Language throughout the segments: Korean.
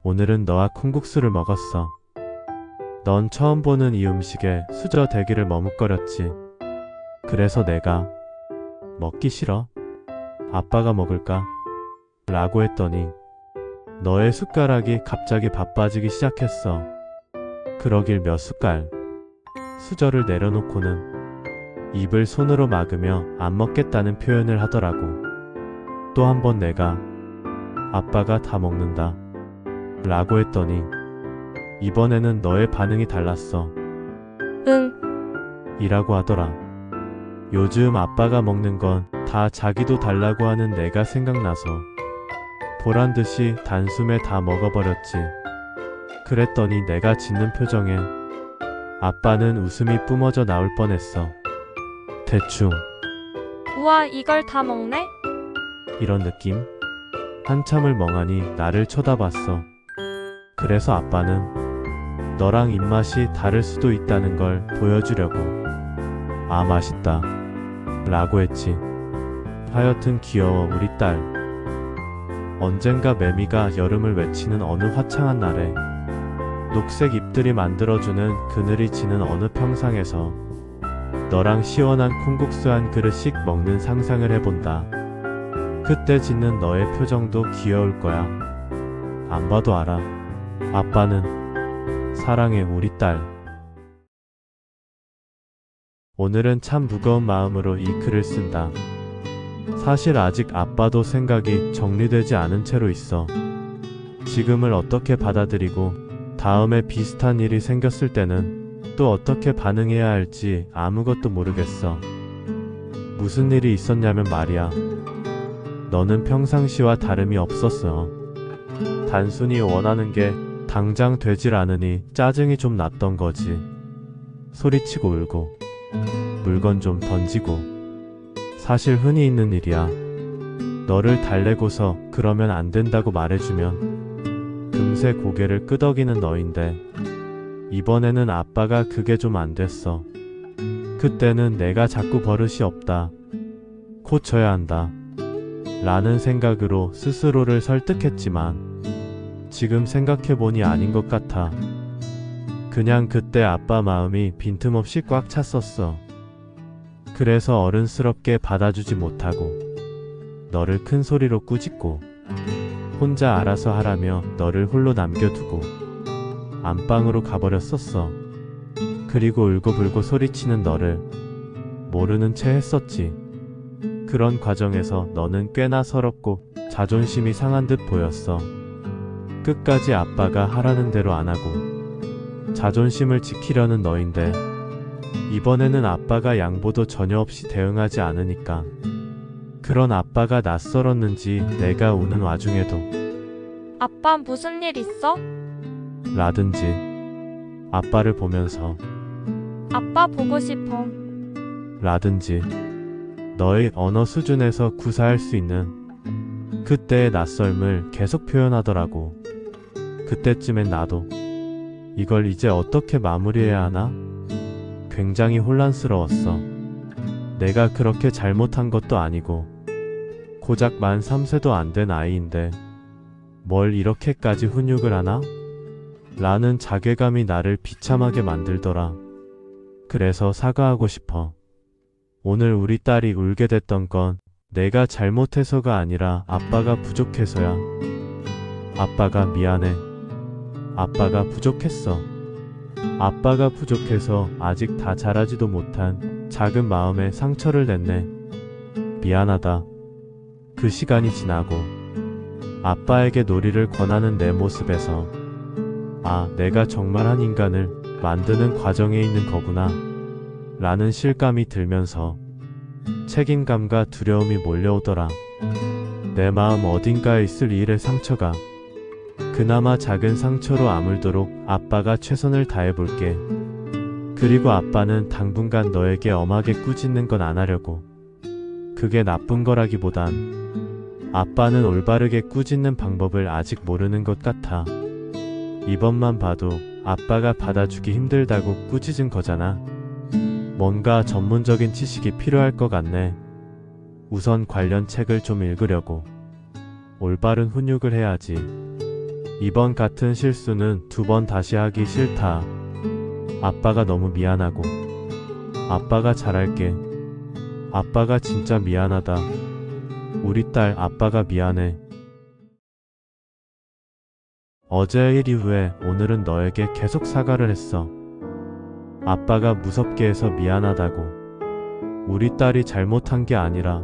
오늘은 너와 콩국수를 먹었어. 넌 처음 보는 이 음식에 수저 대기를 머뭇거렸지. 그래서 내가 먹기 싫어. 아빠가 먹을까? 라고 했더니 너의 숟가락이 갑자기 바빠지기 시작했어. 그러길 몇 숟갈. 수저를 내려놓고는 입을 손으로 막으며 안 먹겠다는 표현을 하더라고. 또 한 번 내가 아빠가 다 먹는다 라고 했더니 이번에는 너의 반응이 달랐어. 응, 이라고 하더라. 요즘 아빠가 먹는 건 다 자기도 달라고 하는 내가 생각나서 보란듯이 단숨에 다 먹어버렸지. 그랬더니 내가 짓는 표정에 아빠는 웃음이 뿜어져 나올 뻔했어. 대충 우와, 이걸 다 먹네? 이런 느낌? 한참을 멍하니 나를 쳐다봤어. 그래서 아빠는 너랑 입맛이 다를 수도 있다는 걸 보여주려고 아, 맛있다 라고 했지. 하여튼 귀여워 우리 딸. 언젠가 매미가 여름을 외치는 어느 화창한 날에 녹색 잎들이 만들어주는 그늘이 지는 어느 평상에서 너랑 시원한 콩국수 한 그릇씩 먹는 상상을 해본다. 그때 짓는 너의 표정도 귀여울 거야. 안 봐도 알아. 아빠는 사랑해 우리 딸. 오늘은 참 무거운 마음으로 이 글을 쓴다. 사실 아직 아빠도 생각이 정리되지 않은 채로 있어. 지금을 어떻게 받아들이고 다음에 비슷한 일이 생겼을 때는 또 어떻게 반응해야 할지 아무것도 모르겠어. 무슨 일이 있었냐면 말이야. 너는 평상시와 다름이 없었어. 단순히 원하는 게 당장 되질 않으니 짜증이 좀 났던 거지. 소리치고 울고 물건 좀 던지고. 사실 흔히 있는 일이야. 너를 달래고서 그러면 안 된다고 말해주면 금세 고개를 끄덕이는 너인데 이번에는 아빠가 그게 좀 안 됐어. 그때는 내가 자꾸 버릇이 없다, 고쳐야 한다 라는 생각으로 스스로를 설득했지만 지금 생각해보니 아닌 것 같아. 그냥 그때 아빠 마음이 빈틈없이 꽉 찼었어. 그래서 어른스럽게 받아주지 못하고 너를 큰 소리로 꾸짖고 혼자 알아서 하라며 너를 홀로 남겨두고 안방으로 가버렸었어. 그리고 울고불고 소리치는 너를 모르는 채 했었지. 그런 과정에서 너는 꽤나 서럽고 자존심이 상한 듯 보였어. 끝까지 아빠가 하라는 대로 안 하고 자존심을 지키려는 너인데 이번에는 아빠가 양보도 전혀 없이 대응하지 않으니까 그런 아빠가 낯설었는지 내가 우는 와중에도 아빠 무슨 일 있어? 라든지 아빠를 보면서 아빠 보고 싶어. 라든지 너의 언어 수준에서 구사할 수 있는 그때의 낯설음을 계속 표현하더라고. 그때쯤엔 나도 이걸 이제 어떻게 마무리해야 하나? 굉장히 혼란스러웠어. 내가 그렇게 잘못한 것도 아니고 고작 만 3세도 안 된 아이인데 뭘 이렇게까지 훈육을 하나? 라는 자괴감이 나를 비참하게 만들더라. 그래서 사과하고 싶어. 오늘 우리 딸이 울게 됐던 건 내가 잘못해서가 아니라 아빠가 부족해서야. 아빠가 미안해. 아빠가 부족했어. 아빠가 부족해서 아직 다 자라지도 못한 작은 마음에 상처를 냈네. 미안하다. 그 시간이 지나고 아빠에게 놀이를 권하는 내 모습에서 아, 내가 정말 한 인간을 만드는 과정에 있는 거구나 라는 실감이 들면서 책임감과 두려움이 몰려오더라. 내 마음 어딘가에 있을 이 일의 상처가 그나마 작은 상처로 아물도록 아빠가 최선을 다해볼게. 그리고 아빠는 당분간 너에게 엄하게 꾸짖는 건 안 하려고. 그게 나쁜 거라기보단 아빠는 올바르게 꾸짖는 방법을 아직 모르는 것 같아. 이번만 봐도 아빠가 받아주기 힘들다고 꾸짖은 거잖아. 뭔가 전문적인 지식이 필요할 것 같네. 우선 관련 책을 좀 읽으려고. 올바른 훈육을 해야지. 이번 같은 실수는 2번 다시 하기 싫다. 아빠가 너무 미안하고. 아빠가 잘할게. 아빠가 진짜 미안하다. 우리 딸 아빠가 미안해. 어제 일 이후에 오늘은 너에게 계속 사과를 했어. 아빠가 무섭게 해서 미안하다고. 우리 딸이 잘못한 게 아니라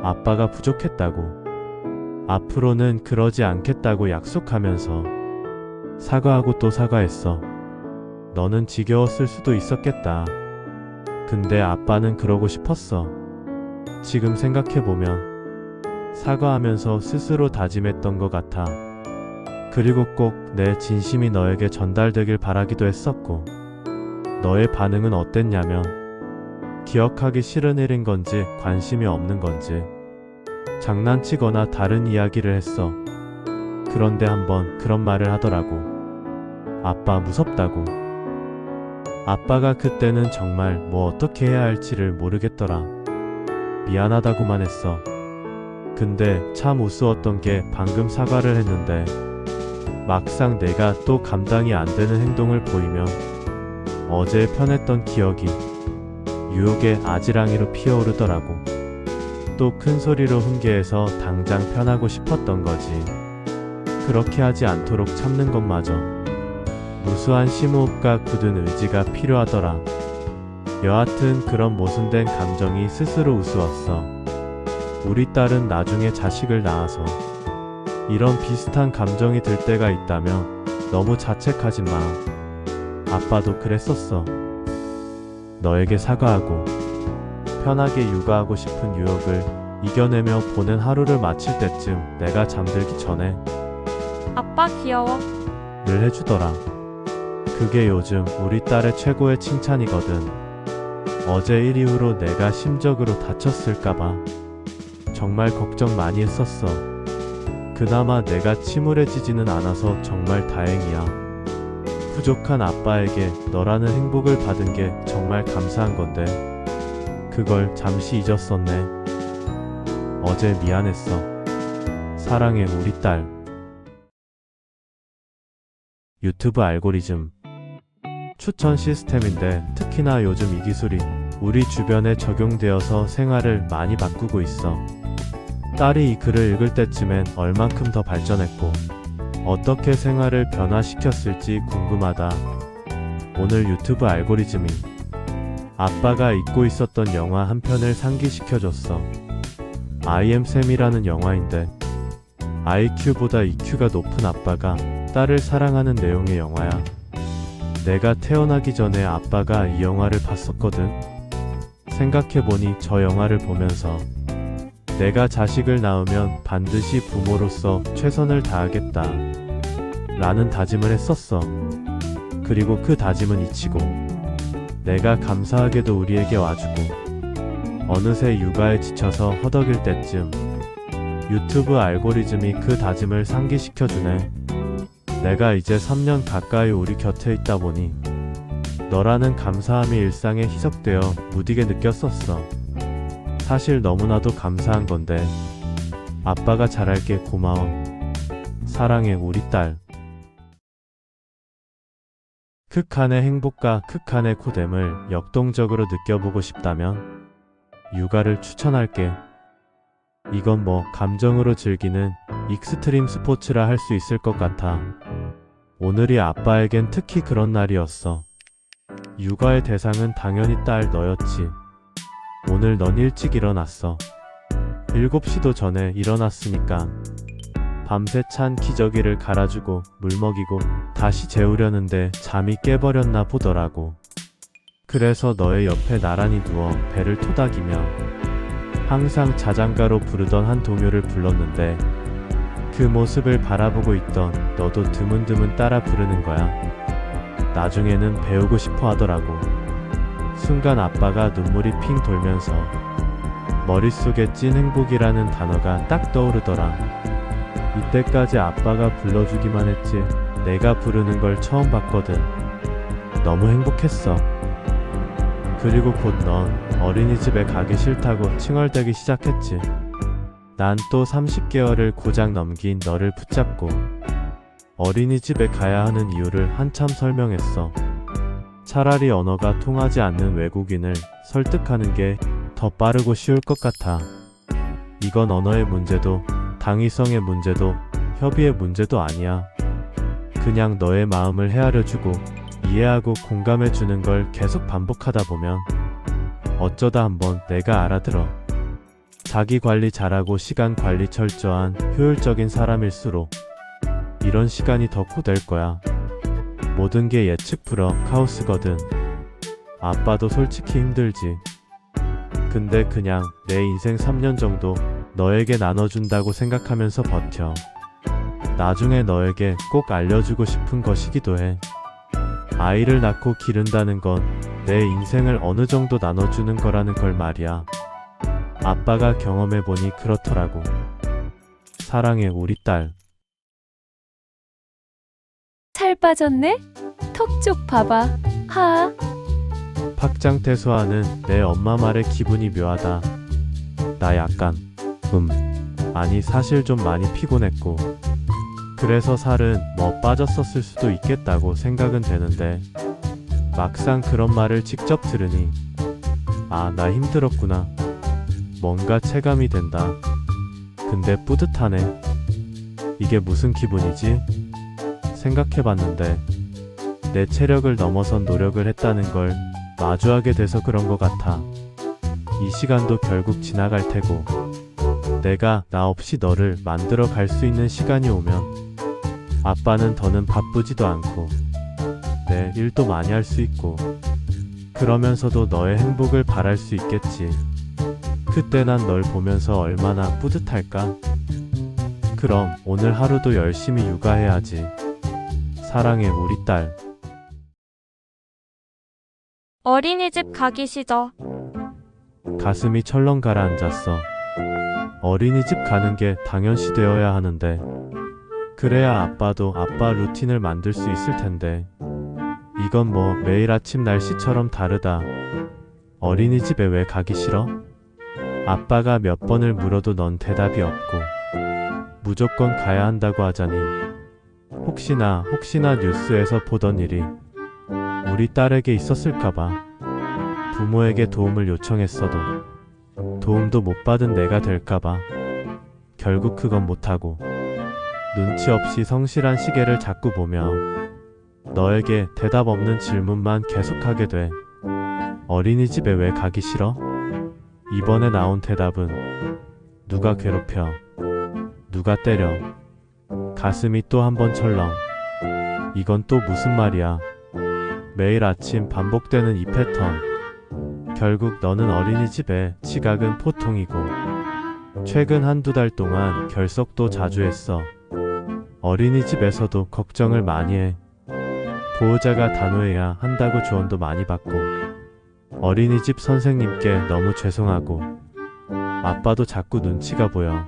아빠가 부족했다고. 앞으로는 그러지 않겠다고 약속하면서 사과하고 또 사과했어. 너는 지겨웠을 수도 있었겠다. 근데 아빠는 그러고 싶었어. 지금 생각해보면 사과하면서 스스로 다짐했던 것 같아. 그리고 꼭 내 진심이 너에게 전달되길 바라기도 했었고. 너의 반응은 어땠냐면 기억하기 싫은 일인 건지 관심이 없는 건지 장난치거나 다른 이야기를 했어. 그런데 한번 그런 말을 하더라고. 아빠 무섭다고. 아빠가 그때는 정말 뭐 어떻게 해야 할지를 모르겠더라. 미안하다고만 했어. 근데 참 우스웠던 게 방금 사과를 했는데 막상 내가 또 감당이 안 되는 행동을 보이면 어제 편했던 기억이 유혹의 아지랑이로 피어오르더라고. 또 큰 소리로 훈계해서 당장 편하고 싶었던 거지. 그렇게 하지 않도록 참는 것마저 무수한 심호흡과 굳은 의지가 필요하더라. 여하튼 그런 모순된 감정이 스스로 우스웠어. 우리 딸은 나중에 자식을 낳아서 이런 비슷한 감정이 들 때가 있다면 너무 자책하지 마. 아빠도 그랬었어. 너에게 사과하고 편하게 육아하고 싶은 유혹을 이겨내며 보낸 하루를 마칠 때쯤 내가 잠들기 전에 아빠 귀여워. 늘 해주더라. 그게 요즘 우리 딸의 최고의 칭찬이거든. 어제 일 이후로 내가 심적으로 다쳤을까봐 정말 걱정 많이 했었어. 그나마 내가 침울해지지는 않아서 정말 다행이야. 부족한 아빠에게 너라는 행복을 받은 게 정말 감사한 건데 그걸 잠시 잊었었네. 어제 미안했어. 사랑해 우리 딸. 유튜브 알고리즘 추천 시스템인데 특히나 요즘 이 기술이 우리 주변에 적용되어서 생활을 많이 바꾸고 있어. 딸이 이 글을 읽을 때쯤엔 얼만큼 더 발전했고 어떻게 생활을 변화시켰을지 궁금하다. 오늘 유튜브 알고리즘이 아빠가 잊고 있었던 영화 한 편을 상기시켜줬어. I am Sam이라는 영화인데 IQ보다 EQ가 높은 아빠가 딸을 사랑하는 내용의 영화야. 내가 태어나기 전에 아빠가 이 영화를 봤었거든. 생각해보니 저 영화를 보면서 내가 자식을 낳으면 반드시 부모로서 최선을 다하겠다 라는 다짐을 했었어. 그리고 그 다짐은 잊히고 내가 감사하게도 우리에게 와주고 어느새 육아에 지쳐서 허덕일 때쯤 유튜브 알고리즘이 그 다짐을 상기시켜주네. 내가 이제 3년 가까이 우리 곁에 있다 보니 너라는 감사함이 일상에 희석되어 무디게 느꼈었어. 사실 너무나도 감사한 건데 아빠가 잘할게 고마워. 사랑해 우리 딸. 극한의 행복과 극한의 고됨을 역동적으로 느껴보고 싶다면 육아를 추천할게. 이건 뭐 감정으로 즐기는 익스트림 스포츠라 할 수 있을 것 같아. 오늘이 아빠에겐 특히 그런 날이었어. 육아의 대상은 당연히 딸 너였지. 오늘 넌 일찍 일어났어. 7시도 전에 일어났으니까 밤새 찬 기저귀를 갈아주고 물 먹이고 다시 재우려는데 잠이 깨버렸나 보더라고. 그래서 너의 옆에 나란히 누워 배를 토닥이며 항상 자장가로 부르던 한 동요를 불렀는데 그 모습을 바라보고 있던 너도 드문드문 따라 부르는 거야. 나중에는 배우고 싶어 하더라고. 순간 아빠가 눈물이 핑 돌면서 머릿속에 찐 행복이라는 단어가 딱 떠오르더라. 이때까지 아빠가 불러주기만 했지 내가 부르는 걸 처음 봤거든. 너무 행복했어. 그리고 곧 넌 어린이집에 가기 싫다고 칭얼대기 시작했지. 난 또 30개월을 고작 넘긴 너를 붙잡고 어린이집에 가야 하는 이유를 한참 설명했어. 차라리 언어가 통하지 않는 외국인을 설득하는 게 더 빠르고 쉬울 것 같아. 이건 언어의 문제도 당위성의 문제도 협의의 문제도 아니야. 그냥 너의 마음을 헤아려주고 이해하고 공감해주는 걸 계속 반복하다 보면 어쩌다 한번 내가 알아들어. 자기 관리 잘하고 시간 관리 철저한 효율적인 사람일수록 이런 시간이 더 고될 거야. 모든 게 예측 불허 카오스거든. 아빠도 솔직히 힘들지. 근데 그냥 내 인생 3년 정도 너에게 나눠준다고 생각하면서 버텨. 나중에 너에게 꼭 알려주고 싶은 것이기도 해. 아이를 낳고 기른다는 건 내 인생을 어느 정도 나눠주는 거라는 걸 말이야. 아빠가 경험해보니 그렇더라고. 사랑해 우리 딸. 살 빠졌네? 턱 쪽 봐봐. 하. 박장태수하는 내 엄마 말에 기분이 묘하다. 나 약간 아니 사실 좀 많이 피곤했고 그래서 살은 뭐 빠졌었을 수도 있겠다고 생각은 되는데 막상 그런 말을 직접 들으니 아, 나 힘들었구나. 뭔가 체감이 된다. 근데 뿌듯하네. 이게 무슨 기분이지? 생각해봤는데 내 체력을 넘어선 노력을 했다는 걸 마주하게 돼서 그런 것 같아. 이 시간도 결국 지나갈 테고 내가 나 없이 너를 만들어 갈 수 있는 시간이 오면 아빠는 더는 바쁘지도 않고 내 일도 많이 할 수 있고 그러면서도 너의 행복을 바랄 수 있겠지. 그때 난 널 보면서 얼마나 뿌듯할까? 그럼 오늘 하루도 열심히 육아해야지. 사랑해 우리 딸. 어린이집 가기 싫어. 가슴이 철렁 가라앉았어. 어린이집 가는 게 당연시 되어야 하는데 그래야 아빠도 아빠 루틴을 만들 수 있을 텐데 이건 뭐 매일 아침 날씨처럼 다르다. 어린이집에 왜 가기 싫어? 아빠가 몇 번을 물어도 넌 대답이 없고 무조건 가야 한다고 하자니 혹시나 뉴스에서 보던 일이 우리 딸에게 있었을까봐 부모에게 도움을 요청했어도 도움도 못 받은 내가 될까봐 결국 그건 못하고 눈치 없이 성실한 시계를 자꾸 보며 너에게 대답 없는 질문만 계속하게 돼. 어린이집에 왜 가기 싫어? 이번에 나온 대답은 누가 괴롭혀? 누가 때려? 가슴이 또 한 번 철렁. 이건 또 무슨 말이야? 매일 아침 반복되는 이 패턴. 결국 너는 어린이집에 지각은 포통이고 최근 한두 달 동안 결석도 자주 했어. 어린이집에서도 걱정을 많이 해. 보호자가 단호해야 한다고 조언도 많이 받고 어린이집 선생님께 너무 죄송하고 아빠도 자꾸 눈치가 보여.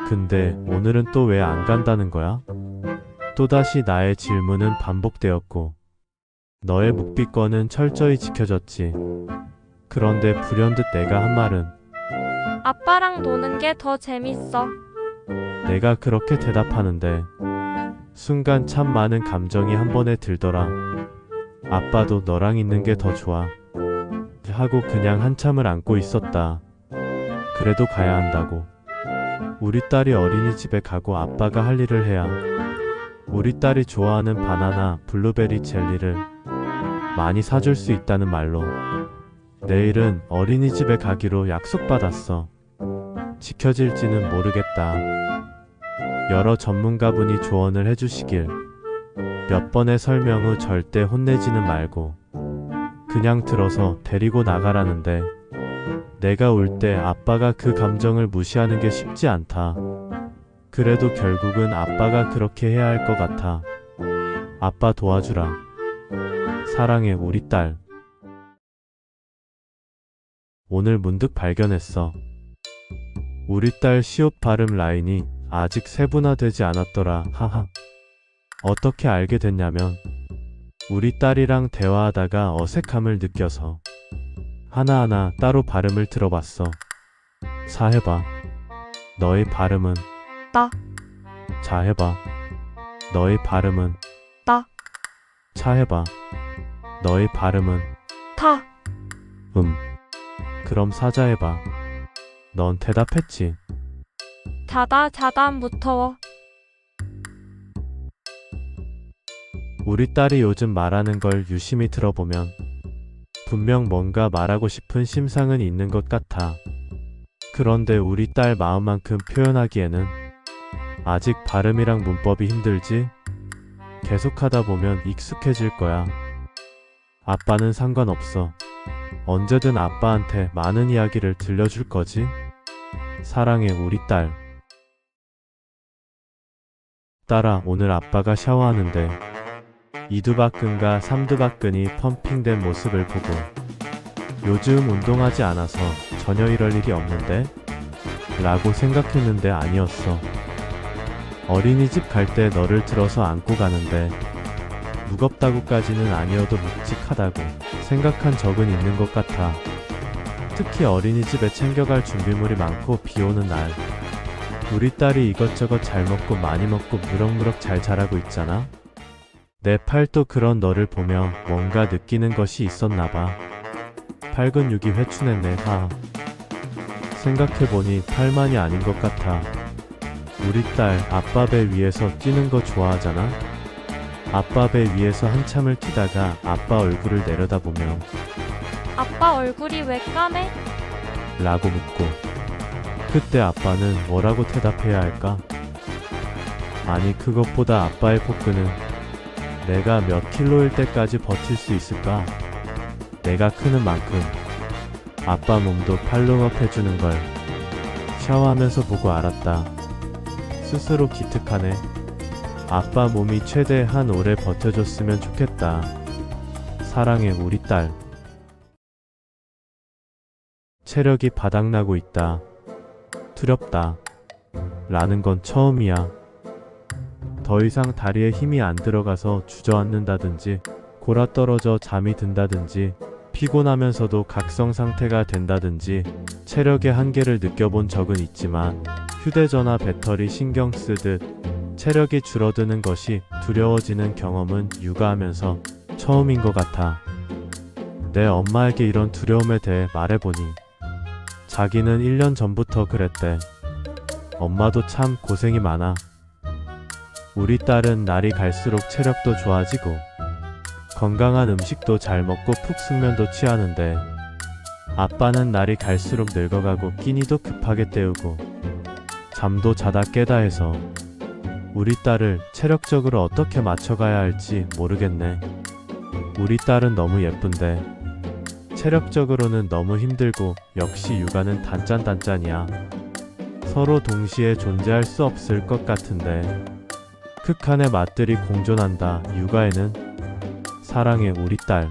근데 오늘은 또 왜 안 간다는 거야? 또다시 나의 질문은 반복되었고 너의 묵비권은 철저히 지켜졌지. 그런데 불현듯 내가 한 말은 아빠랑 노는 게 더 재밌어. 내가 그렇게 대답하는데 순간 참 많은 감정이 한 번에 들더라. 아빠도 너랑 있는 게 더 좋아. 하고 그냥 한참을 안고 있었다. 그래도 가야 한다고. 우리 딸이 어린이집에 가고 아빠가 할 일을 해야 우리 딸이 좋아하는 바나나, 블루베리 젤리를 많이 사줄 수 있다는 말로 내일은 어린이집에 가기로 약속받았어. 지켜질지는 모르겠다. 여러 전문가분이 조언을 해주시길 몇 번의 설명 후 절대 혼내지는 말고 그냥 들어서 데리고 나가라는데 내가 올 때 아빠가 그 감정을 무시하는 게 쉽지 않다. 그래도 결국은 아빠가 그렇게 해야 할 것 같아. 아빠 도와주라. 사랑해 우리 딸. 오늘 문득 발견했어. 우리 딸 시옷 발음 라인이 아직 세분화되지 않았더라. 하하. 어떻게 알게 됐냐면 우리 딸이랑 대화하다가 어색함을 느껴서 하나하나 따로 발음을 들어봤어. 사 해봐. 너의 발음은 나. 자 해봐. 너의 발음은 나. 차 해봐. 너의 발음은 타. 그럼 사자 해봐. 넌 대답했지. 자다 무서워. 우리 딸이 요즘 말하는 걸 유심히 들어보면 분명 뭔가 말하고 싶은 심상은 있는 것 같아. 그런데 우리 딸 마음만큼 표현하기에는 아직 발음이랑 문법이 힘들지? 계속하다 보면 익숙해질 거야. 아빠는 상관없어. 언제든 아빠한테 많은 이야기를 들려줄 거지? 사랑해, 우리 딸. 딸아, 오늘 아빠가 샤워하는데 이두박근과 삼두박근이 펌핑된 모습을 보고 요즘 운동하지 않아서 전혀 이럴 일이 없는데? 라고 생각했는데 아니었어. 어린이집 갈 때 너를 들어서 안고 가는데 무겁다고까지는 아니어도 묵직하다고 생각한 적은 있는 것 같아. 특히 어린이집에 챙겨갈 준비물이 많고 비 오는 날 우리 딸이 이것저것 잘 먹고 많이 먹고 무럭무럭 잘 자라고 있잖아. 내 팔도 그런 너를 보며 뭔가 느끼는 것이 있었나 봐. 팔 근육이 회춘했네. 생각해보니 팔만이 아닌 것 같아. 우리 딸 아빠 배 위에서 뛰는 거 좋아하잖아. 아빠 배 위에서 한참을 뛰다가 아빠 얼굴을 내려다보며 아빠 얼굴이 왜 까매? 라고 묻고 그때 아빠는 뭐라고 대답해야 할까? 아니 그것보다 아빠의 포크는 내가 몇 킬로일 때까지 버틸 수 있을까? 내가 크는 만큼 아빠 몸도 팔로우업 해주는 걸 샤워하면서 보고 알았다. 스스로 기특하네. 아빠 몸이 최대한 오래 버텨줬으면 좋겠다. 사랑해, 우리 딸. 체력이 바닥나고 있다. 두렵다. 라는 건 처음이야. 더 이상 다리에 힘이 안 들어가서 주저앉는다든지 골아떨어져 잠이 든다든지 피곤하면서도 각성 상태가 된다든지 체력의 한계를 느껴본 적은 있지만 휴대전화 배터리 신경 쓰듯 체력이 줄어드는 것이 두려워지는 경험은 육아하면서 처음인 것 같아. 내 엄마에게 이런 두려움에 대해 말해보니 자기는 1년 전부터 그랬대. 엄마도 참 고생이 많아. 우리 딸은 날이 갈수록 체력도 좋아지고 건강한 음식도 잘 먹고 푹 숙면도 취하는데 아빠는 날이 갈수록 늙어가고 끼니도 급하게 때우고 잠도 자다 깨다 해서 우리 딸을 체력적으로 어떻게 맞춰가야 할지 모르겠네. 우리 딸은 너무 예쁜데 체력적으로는 너무 힘들고 역시 육아는 단짠단짠이야. 서로 동시에 존재할 수 없을 것 같은데 극한의 맛들이 공존한다. 육아에는. 사랑해, 우리 딸.